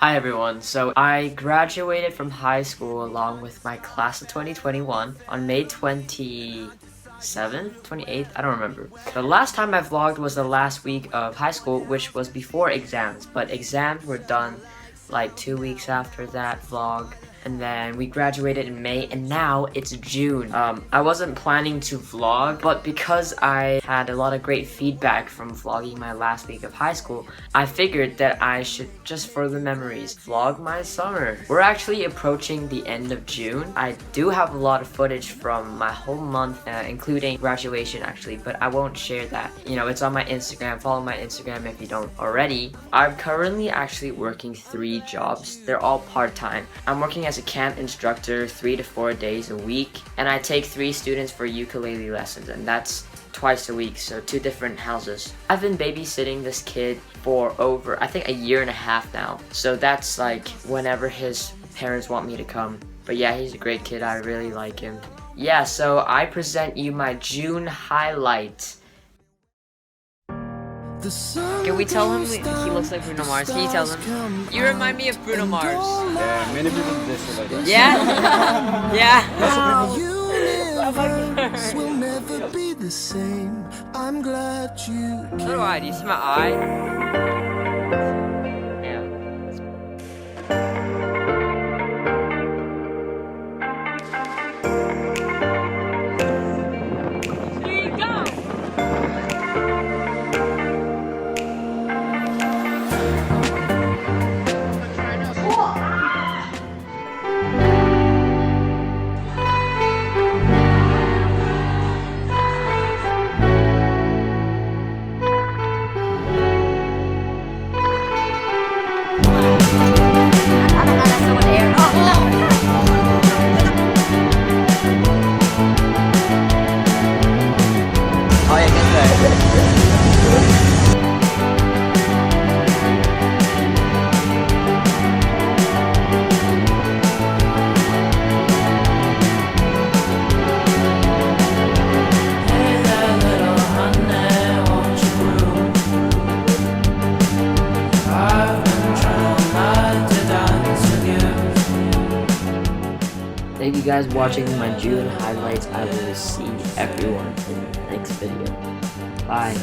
Hi everyone, so I graduated from high school along with my class of 2021 on May 27th, 28th, I don't remember. The last time I vlogged was the last week of high school, which was before exams, but exams were done like 2 weeks after that vlog. And then we graduated in May, and now it's June. I wasn't planning to vlog, but because I had a lot of great feedback from vlogging my last week of high school, I figured that I should, just for the memories, vlog my summer. We're actually approaching the end of June. I do have a lot of footage from my whole month, including graduation actually, but I won't share that. You know, it's on my Instagram. Follow my Instagram if you don't already. I'm currently actually working 3 jobs. They're all part-time. I'm working as a camp instructor 3 to 4 days a week, and I take 3 students for ukulele lessons, and that's twice a week, so 2 different houses. I've been babysitting this kid for over, I think, a year and a half now, so that's like whenever his parents want me to come. But yeah, he's a great kid. I really like him. Yeah, so I present you my June highlight. Can we tell him he looks like Bruno Mars? Can you tell him? You remind me of Bruno Mars. Yeah, many people just like that. Yeah? Yeah. Will never be the same. I'm glad you So do I. Do you see my eye? Yeah. Here you go. Oh yeah, get Thank you guys for watching my June highlights. I will see everyone in the next video. Bye.